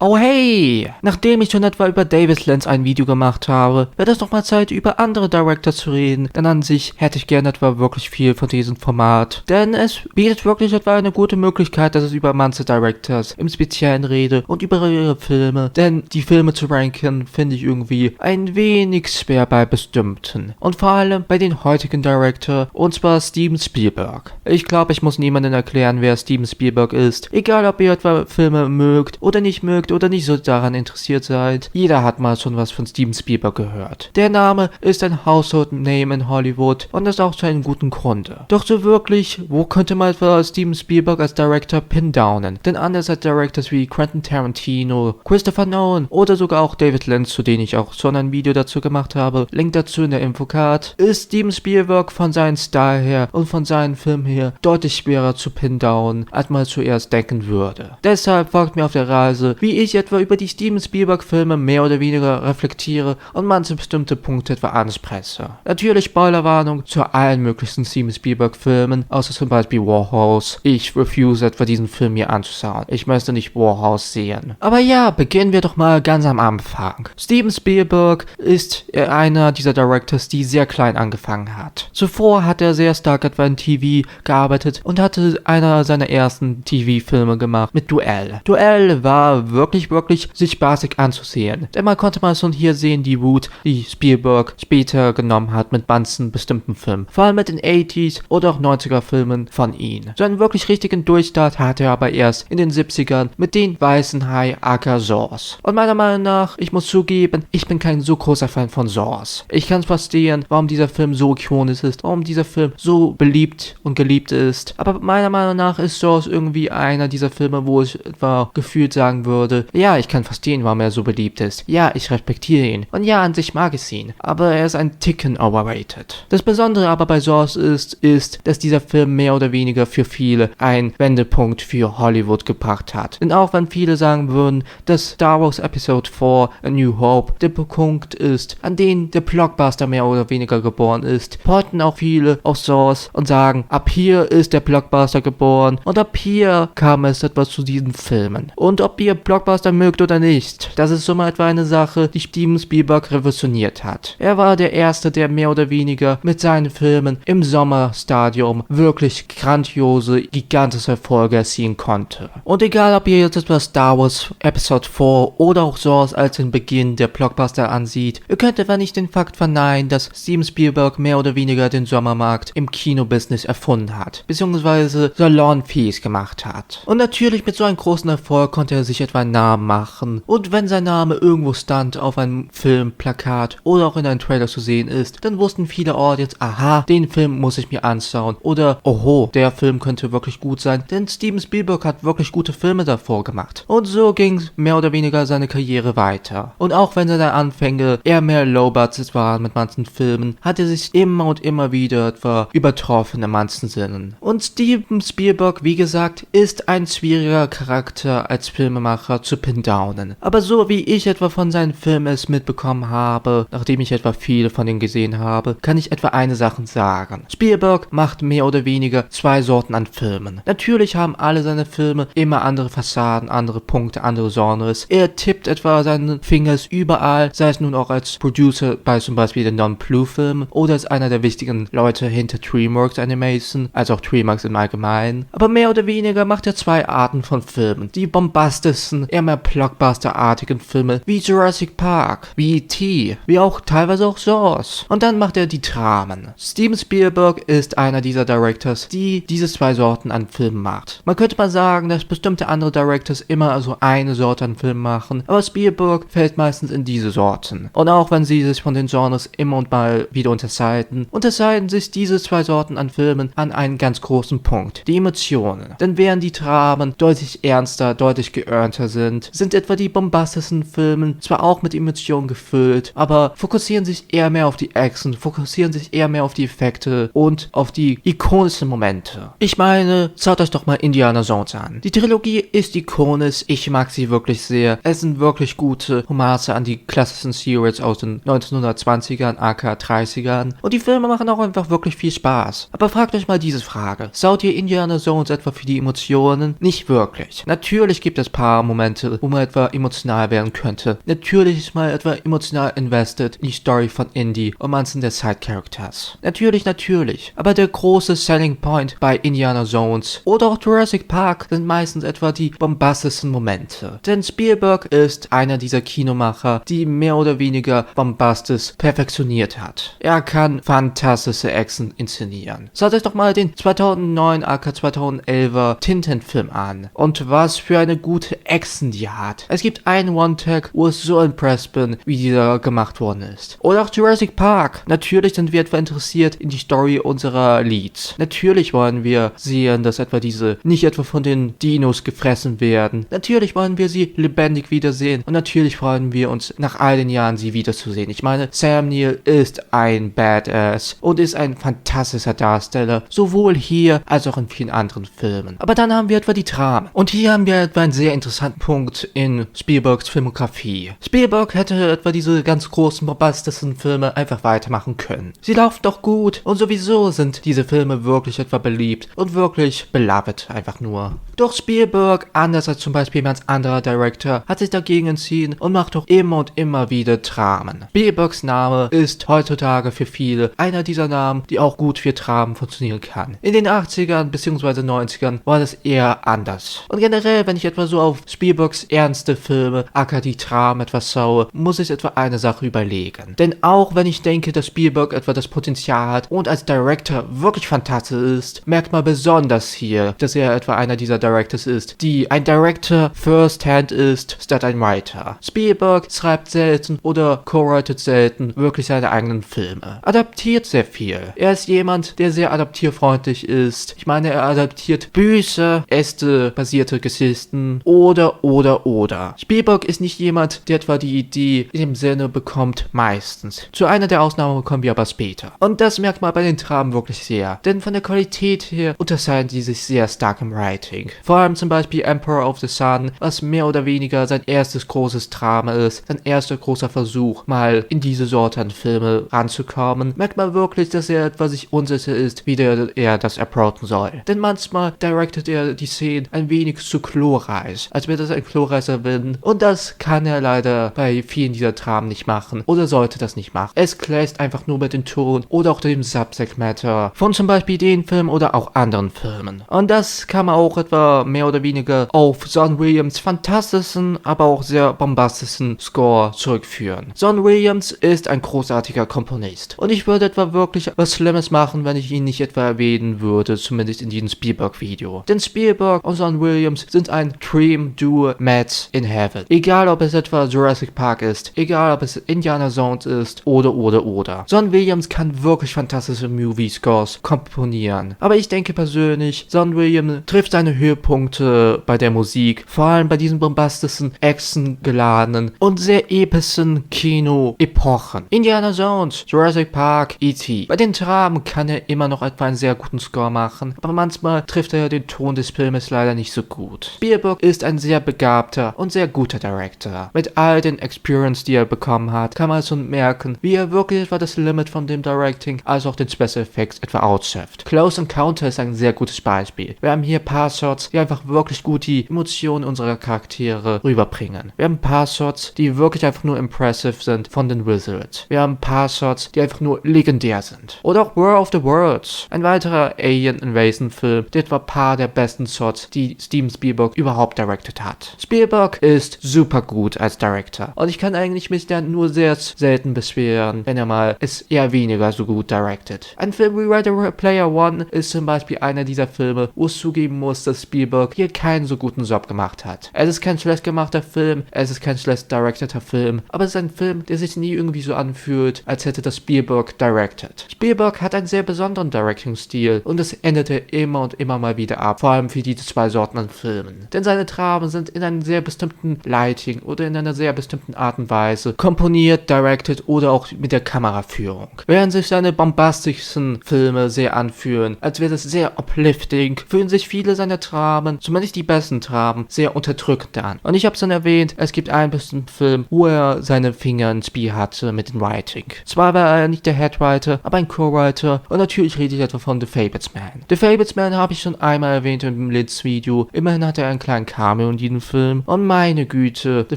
Oh hey! Nachdem ich schon etwa über David Lynch ein Video gemacht habe, wird es doch mal Zeit, über andere Director zu reden, denn an sich hätte ich gerne etwa wirklich viel von diesem Format. Denn es bietet wirklich etwa eine gute Möglichkeit, dass ich über manche Directors im Speziellen rede und über ihre Filme, denn die Filme zu ranken finde ich irgendwie ein wenig schwer bei bestimmten. Und vor allem bei den heutigen Director, und zwar Steven Spielberg. Ich glaube, ich muss niemandem erklären, wer Steven Spielberg ist, egal ob ihr etwa Filme mögt oder nicht nicht so daran interessiert seid. Jeder hat mal schon was von Steven Spielberg gehört. Der Name ist ein Household Name in Hollywood und das auch zu einem guten Grunde. Doch so wirklich, wo könnte man etwa Steven Spielberg als Director pin downen? Denn anders als Directors wie Quentin Tarantino, Christopher Nolan oder sogar auch David Lynch, zu denen ich auch schon ein Video dazu gemacht habe, Link dazu in der Infocard, ist Steven Spielberg von seinem Style her und von seinen Filmen her deutlich schwerer zu pin downen, als man zuerst denken würde. Deshalb folgt mir auf der Reise, wie ich etwa über die Steven Spielberg Filme mehr oder weniger reflektiere und manche bestimmte Punkte etwa anspreche. Natürlich Spoilerwarnung zu allen möglichen Steven Spielberg Filmen, außer zum Beispiel Warhouse. Ich refuse etwa diesen Film mir anzuschauen. Ich möchte nicht Warhouse sehen. Aber ja, beginnen wir doch mal ganz am Anfang. Steven Spielberg ist einer dieser Directors, die sehr klein angefangen hat. Zuvor hat er sehr stark etwa in TV gearbeitet und hatte einer seiner ersten TV-Filme gemacht mit Duell. Duell war wirklich sich spaßig anzusehen. Denn man konnte mal schon hier sehen, die Route, die Spielberg später genommen hat mit manchen bestimmten Filmen. Vor allem mit den 80s oder auch 90er Filmen von ihm. So einen wirklich richtigen Durchstart hatte er aber erst in den 70ern mit den Weißen Hai aka Jaws. Und meiner Meinung nach, ich muss zugeben, ich bin kein so großer Fan von Jaws. Ich kann verstehen, warum dieser Film so ikonisch ist, warum dieser Film so beliebt und geliebt ist. Aber meiner Meinung nach ist Jaws irgendwie einer dieser Filme, wo ich etwa gefühlt sagen würde, ja, ich kann verstehen, warum er so beliebt ist. Ja, ich respektiere ihn. Und ja, an sich mag ich ihn. Aber er ist ein Ticken overrated. Das Besondere aber bei Jaws ist, dass dieser Film mehr oder weniger für viele einen Wendepunkt für Hollywood gebracht hat. Denn auch wenn viele sagen würden, dass Star Wars Episode 4 A New Hope der Punkt ist, an dem der Blockbuster mehr oder weniger geboren ist, pointen auch viele auf Jaws und sagen, ab hier ist der Blockbuster geboren und ab hier kam es etwas zu diesen Filmen. Und ob ihr Blockbuster mögt oder nicht, das ist so mal etwa eine Sache, die Steven Spielberg revolutioniert hat. Er war der Erste, der mehr oder weniger mit seinen Filmen im Sommerstadium wirklich grandiose, gigantische Erfolge erzielen konnte. Und egal, ob ihr jetzt etwas Star Wars Episode 4 oder auch Jaws als den Beginn der Blockbuster ansieht, ihr könnt etwa nicht den Fakt verneinen, dass Steven Spielberg mehr oder weniger den Sommermarkt im Kinobusiness erfunden hat, beziehungsweise salonfähig gemacht hat. Und natürlich mit so einem großen Erfolg konnte er sich etwa einen Namen machen. Und wenn sein Name irgendwo stand auf einem Filmplakat oder auch in einem Trailer zu sehen ist, dann wussten viele Audience, aha, den Film muss ich mir anschauen. Oder, oho, der Film könnte wirklich gut sein, denn Steven Spielberg hat wirklich gute Filme davor gemacht. Und so ging mehr oder weniger seine Karriere weiter. Und auch wenn seine Anfänge eher mehr Low-Budget waren mit manchen Filmen, hat er sich immer und immer wieder etwa übertroffen in manchen Sinnen. Und Steven Spielberg, wie gesagt, ist ein schwieriger Charakter als Filmemacher zu pin downen. Aber so wie ich etwa von seinen Filmen es mitbekommen habe, nachdem ich etwa viele von denen gesehen habe, kann ich etwa eine Sache sagen. Spielberg macht mehr oder weniger zwei Sorten an Filmen. Natürlich haben alle seine Filme immer andere Fassaden, andere Punkte, andere Genres. Er tippt etwa seine Fingers überall, sei es nun auch als Producer bei zum Beispiel den Non-Blue-Filmen oder als einer der wichtigen Leute hinter DreamWorks Animation, als auch DreamWorks im Allgemeinen. Aber mehr oder weniger macht er zwei Arten von Filmen. Die bombastischsten, eher mehr Blockbuster-artigen Filme wie Jurassic Park, wie E.T., wie auch teilweise auch Jaws. Und dann macht er die Dramen. Steven Spielberg ist einer dieser Directors, die diese zwei Sorten an Filmen macht. Man könnte mal sagen, dass bestimmte andere Directors immer so eine Sorte an Filmen machen, aber Spielberg fällt meistens in diese Sorten. Und auch wenn sie sich von den Genres immer und mal wieder unterscheiden sich diese zwei Sorten an Filmen an einen ganz großen Punkt, die Emotionen. Denn während die Dramen deutlich ernster, deutlich geearnter sind etwa die bombastischen Filme zwar auch mit Emotionen gefüllt, aber fokussieren sich eher mehr auf die Action, fokussieren sich eher mehr auf die Effekte und auf die ikonischen Momente. Ich meine, schaut euch doch mal Indiana Jones an. Die Trilogie ist ikonisch, ich mag sie wirklich sehr. Es sind wirklich gute Hommage an die klassischen Series aus den 1920ern, aka 30ern und die Filme machen auch einfach wirklich viel Spaß. Aber fragt euch mal diese Frage. Schaut ihr Indiana Jones etwa für die Emotionen? Nicht wirklich. Natürlich gibt es ein paar Momente, Momente, wo man etwa emotional werden könnte. Natürlich ist man etwa emotional invested in die Story von Indy und manchen der Side-Characters. Natürlich. Aber der große Selling Point bei Indiana Jones oder auch Jurassic Park sind meistens etwa die bombastischsten Momente. Denn Spielberg ist einer dieser Kinomacher, die mehr oder weniger bombastisch perfektioniert hat. Er kann fantastische Action inszenieren. Schaut euch doch mal den 2009 aka 2011er Tintin-Film an. Und was für eine gute Action die hat. Es gibt einen One-Tag, wo ich so impressed bin, wie dieser gemacht worden ist. Oder auch Jurassic Park. Natürlich sind wir etwa interessiert in die Story unserer Leads. Natürlich wollen wir sehen, dass etwa diese nicht etwa von den Dinos gefressen werden. Natürlich wollen wir sie lebendig wiedersehen. Und natürlich freuen wir uns nach all den Jahren, sie wiederzusehen. Ich meine, Sam Neill ist ein Badass und ist ein fantastischer Darsteller, sowohl hier als auch in vielen anderen Filmen. Aber dann haben wir etwa die Dramen. Und hier haben wir etwa einen sehr interessanten Punkt in Spielbergs Filmografie. Spielberg hätte etwa diese ganz großen, bombastischen Filme einfach weitermachen können. Sie laufen doch gut und sowieso sind diese Filme wirklich etwa beliebt und wirklich beloved einfach nur. Doch Spielberg, anders als zum Beispiel manch anderer Director, hat sich dagegen entschieden und macht doch immer und immer wieder Dramen. Spielbergs Name ist heutzutage für viele einer dieser Namen, die auch gut für Dramen funktionieren kann. In den 80ern bzw. 90ern war das eher anders. Und generell, wenn ich etwa so auf Spielbergs ernste Filme, aka die Dramen etwas schaue, muss ich etwa eine Sache überlegen. Denn auch wenn ich denke, dass Spielberg etwa das Potenzial hat und als Director wirklich fantastisch ist, merkt man besonders hier, dass er etwa einer dieser Directors ist, die ein Director first hand ist, statt ein Writer. Spielberg schreibt selten oder co-writet selten wirklich seine eigenen Filme. Adaptiert sehr viel. Er ist jemand, der sehr adaptierfreundlich ist. Ich meine, er adaptiert Bücher, Äste-basierte Geschichten oder. Spielberg ist nicht jemand, der etwa die Idee in dem Sinne bekommt, meistens. Zu einer der Ausnahmen kommen wir aber später. Und das merkt man bei den Dramen wirklich sehr. Denn von der Qualität her unterscheiden sie sich sehr stark im Writing. Vor allem zum Beispiel Emperor of the Sun, was mehr oder weniger sein erstes großes Drama ist, sein erster großer Versuch, mal in diese Sorte an Filme ranzukommen, merkt man wirklich, dass er etwa sich unsicher ist, wie er das approachen soll. Denn manchmal directet er die Szenen ein wenig zu glorreich, als wäre das ein glorreicher Wind. Und das kann er leider bei vielen dieser Dramen nicht machen oder sollte das nicht machen. Es clasht einfach nur mit dem Ton oder auch dem Subject Matter von zum Beispiel den Filmen oder auch anderen Filmen. Und das kann man auch etwa mehr oder weniger auf John Williams' fantastischen, aber auch sehr bombastischen Score zurückführen. John Williams ist ein großartiger Komponist. Und ich würde etwa wirklich was Schlimmes machen, wenn ich ihn nicht etwa erwähnen würde, zumindest in diesem Spielberg-Video. Denn Spielberg und John Williams sind ein Dream Duo Match in Heaven. Egal ob es etwa Jurassic Park ist, egal ob es Indiana Jones ist oder. John Williams kann wirklich fantastische Movie-Scores komponieren. Aber ich denke persönlich, John Williams trifft seine Höhepunkte bei der Musik, vor allem bei diesen bombastischen, actiongeladenen und sehr epischen Kino-Epochen. Indiana Jones, Jurassic Park, E.T. Bei den Dramen kann er immer noch etwa einen sehr guten Score machen, aber manchmal trifft er den Ton des Filmes leider nicht so gut. Spielberg ist ein sehr begabter und sehr guter Director. Mit all den Experience, die er bekommen hat, kann man schon merken, wie er wirklich etwa das Limit von dem Directing als auch den Special Effects etwa ausschöpft. Close Encounter ist ein sehr gutes Beispiel. Wir haben hier ein paar Shots, die einfach wirklich gut die Emotionen unserer Charaktere rüberbringen. Wir haben ein paar Shots, die wirklich einfach nur impressive sind von den Wizards. Wir haben ein paar Shots, die einfach nur legendär sind. Oder auch War of the Worlds, ein weiterer Alien Invasion Film, der etwa ein paar der besten Shots, die Steven Spielberg überhaupt directed hat. Spielberg ist super gut als Director und ich kann eigentlich mich dann nur sehr selten beschweren, wenn er mal es eher weniger so gut directed. Ein Film wie Ready Player One ist zum Beispiel einer dieser Filme, wo es zugeben muss, dass Spielberg hier keinen so guten Job gemacht hat. Es ist kein schlecht gemachter Film, es ist kein schlecht directeter Film, aber es ist ein Film, der sich nie irgendwie so anfühlt, als hätte das Spielberg directed. Spielberg hat einen sehr besonderen Directing-Stil und das ändert er immer und immer mal wieder ab, vor allem für diese zwei Sorten an Filmen. Denn seine Dramen sind in einem sehr bestimmten Lighting oder in einer sehr bestimmten Art und Weise komponiert, directed oder auch mit der Kameraführung. Während sich seine bombastischen Filme sehr anfühlen, als wäre das sehr uplifting, fühlen sich viele seiner Dramen, zumindest die besten Dramen, sehr unterdrückend an. Und ich habe es dann erwähnt, es gibt einen bestimmten Film, wo er seine Finger ins Spiel hatte mit dem Writing. Zwar war er nicht der Headwriter, aber ein Co-Writer und natürlich rede ich etwa von The Fabelmans. The Fabelmans habe ich schon einmal erwähnt im Litz-Video. Immerhin hat er einen kleinen Cameo in diesem diesen Film. Und meine Güte, The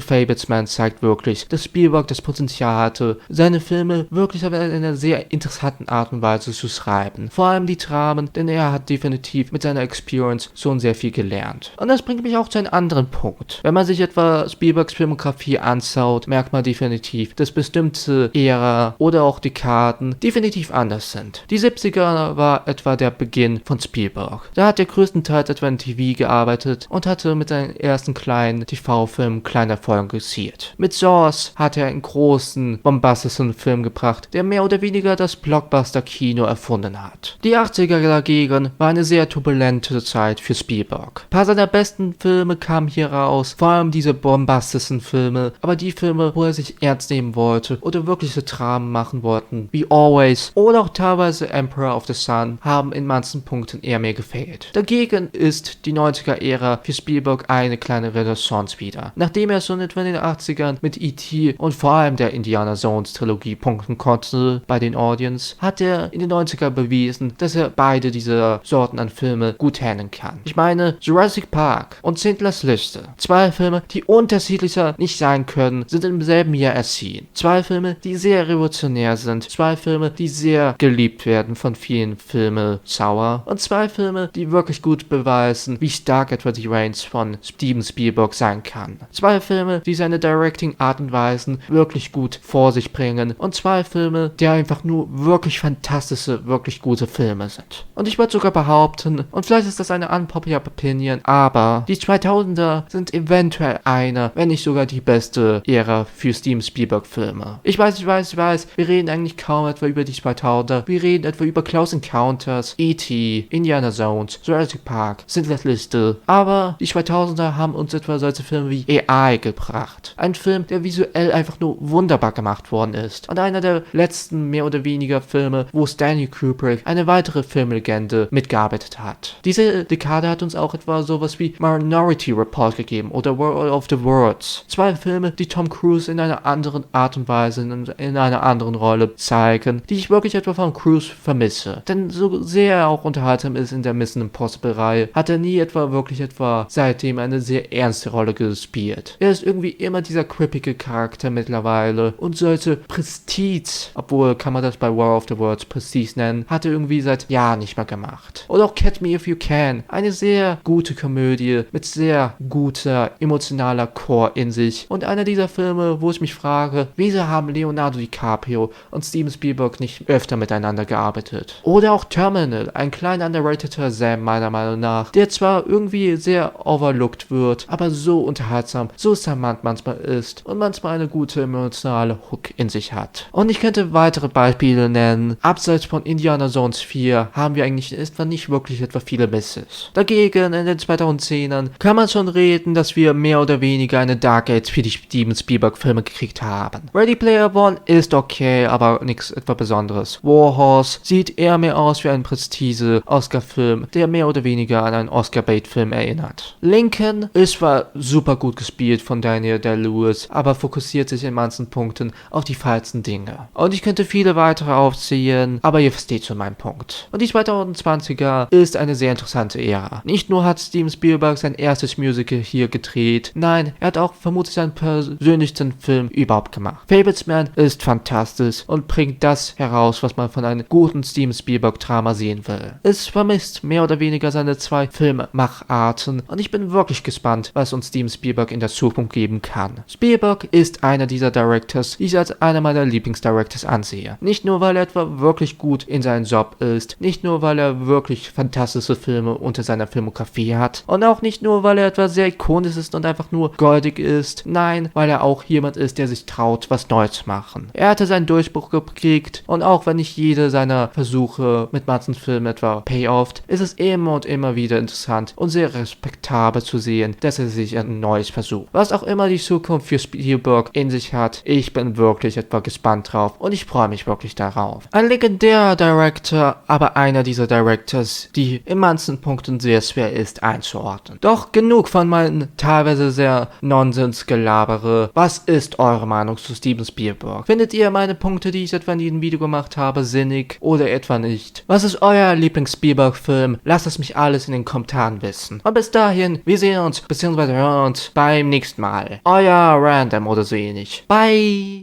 Fabelmans zeigt wirklich, dass Spielberg das Potenzial hatte, seine Filme wirklich auf einer sehr interessanten Art und Weise zu schreiben. Vor allem die Dramen, denn er hat definitiv mit seiner Experience schon sehr viel gelernt. Und das bringt mich auch zu einem anderen Punkt. Wenn man sich etwa Spielbergs Filmografie anschaut, merkt man definitiv, dass bestimmte Ära oder auch Dekaden definitiv anders sind. Die 70er war etwa der Beginn von Spielberg. Da hat er größtenteils etwa in TV gearbeitet und hatte mit seinen ersten kleinen TV-Filmen kleine Erfolge gezielt. Mit Jaws hat er einen großen, bombastischen Film gebracht, der mehr oder weniger das Blockbuster-Kino erfunden hat. Die 80er dagegen war eine sehr turbulente Zeit für Spielberg. Ein paar seiner besten Filme kamen hier raus, vor allem diese bombastischen Filme, aber die Filme, wo er sich ernst nehmen wollte oder wirkliche Dramen machen wollten, wie Always oder auch teilweise Emperor of the Sun, haben in manchen Punkten eher mehr gefehlt. Dagegen ist die 90er-Ära für Spielberg eine kleine Renaissance wieder. Nachdem er schon etwa in den 80ern mit E.T. und vor allem der Indiana Jones Trilogie punkten konnte bei den Audience, hat er in den 90er bewiesen, dass er beide dieser Sorten an Filme gut handeln kann. Ich meine, Jurassic Park und Schindlers Liste. Zwei Filme, die unterschiedlicher nicht sein können, sind im selben Jahr erschienen. Zwei Filme, die sehr revolutionär sind. Zwei Filme, die sehr geliebt werden von vielen Filmeschauer. Und zwei Filme, die wirklich gut beweisen, wie stark etwa die Range von Steven Spielberg sein kann. Zwei Filme, die seine Directing-Art und Weisen wirklich gut vor sich bringen. Und zwei Filme, die einfach nur wirklich fantastische, wirklich gute Filme sind. Und ich würde sogar behaupten, und vielleicht ist das eine unpopular Opinion, aber die 2000er sind eventuell eine, wenn nicht sogar die beste Ära für Steven Spielberg-Filme. Ich weiß, wir reden eigentlich kaum etwa über die 2000er. Wir reden etwa über Close Encounters, E.T., Indiana Jones, Jurassic Park, Schindlers Liste. Aber die 2000er haben uns etwa solche Filme wie AI gebracht. Ein Film, der visuell einfach nur wunderbar gemacht worden ist. Und einer der letzten mehr oder weniger Filme, wo Stanley Kubrick, eine weitere Filmlegende, mitgearbeitet hat. Diese Dekade hat uns auch etwa sowas wie Minority Report gegeben oder War of the Worlds. Zwei Filme, die Tom Cruise in einer anderen Art und Weise, in einer anderen Rolle zeigen, die ich wirklich etwa von Cruise vermisse. Denn so sehr er auch unterhaltsam ist in der Mission Impossible Reihe, hat er nie wirklich seitdem eine sehr ernste Rolle gespielt. Er ist irgendwie immer dieser quippige Charakter mittlerweile und solche Prestige, obwohl kann man das bei War of the Worlds Prestige nennen, hat er irgendwie seit Jahren nicht mehr gemacht. Oder auch Catch Me If You Can, eine sehr gute Komödie mit sehr guter emotionaler Core in sich und einer dieser Filme, wo ich mich frage, wieso haben Leonardo DiCaprio und Steven Spielberg nicht öfter miteinander gearbeitet? Oder auch Terminal, ein klein underrateder Sam meiner Meinung nach, der zwar irgendwie sehr overlooked wird, aber so unterhaltsam, so charmant manchmal ist und manchmal eine gute emotionale Hook in sich hat. Und ich könnte weitere Beispiele nennen. Abseits von Indiana Jones 4 haben wir eigentlich nicht wirklich etwa viele Misses. Dagegen in den 2010ern kann man schon reden, dass wir mehr oder weniger eine Dark Age für die Steven Spielberg Filme gekriegt haben. Ready Player One ist okay, aber nichts etwa Besonderes. Warhorse sieht eher mehr aus wie ein Prestige-Oscar-Film, der mehr oder weniger an einen Oscar-Bait-Film erinnert. Lincoln ist zwar super gut gespielt von Daniel Day-Lewis, aber fokussiert sich in manchen Punkten auf die falschen Dinge. Und ich könnte viele weitere aufzählen, aber ihr versteht schon meinen Punkt. Und die 2020er ist eine sehr interessante Ära. Nicht nur hat Steven Spielberg sein erstes Musical hier gedreht, nein, er hat auch vermutlich seinen persönlichsten Film überhaupt gemacht. Fabelman ist fantastisch und bringt das heraus, was man von einem guten Steven Spielberg-Drama sehen will. Es vermisst mehr oder weniger seine zwei Filmmacharten und ich bin wirklich gespannt, was uns Steven Spielberg in der Zukunft geben kann. Spielberg ist einer dieser Directors, die ich als einer meiner Lieblingsdirectors ansehe. Nicht nur, weil er etwa wirklich gut in seinem Job ist, nicht nur, weil er wirklich fantastische Filme unter seiner Filmografie hat und auch nicht nur, weil er etwa sehr ikonisch ist und einfach nur goldig ist, nein, weil er auch jemand ist, der sich traut, was Neues zu machen. Er hatte seinen Durchbruch gekriegt und auch wenn nicht jede seiner Versuche mit manchen Filmen etwa payoff, ist es immer und immer wieder interessant und sehr respektabel zu sehen, dass er sich ein neues versucht. Was auch immer die Zukunft für Spielberg in sich hat, ich bin wirklich etwa gespannt drauf und ich freue mich wirklich darauf. Ein legendärer Director, aber einer dieser Directors, die in manchen Punkten sehr schwer ist einzuordnen. Doch genug von meinen teilweise sehr Nonsens-Gelabere. Was ist eure Meinung zu Steven Spielberg? Findet ihr meine Punkte, die ich etwa in diesem Video gemacht habe, sinnig oder etwa nicht? Was ist euer Lieblings-Spielberg-Film? Lasst es mich alles in den Kommentaren wissen. Und bis dahin, wir sehen uns beziehungsweise hören uns beim nächsten Mal. Euer Random oder so ähnlich. Bye!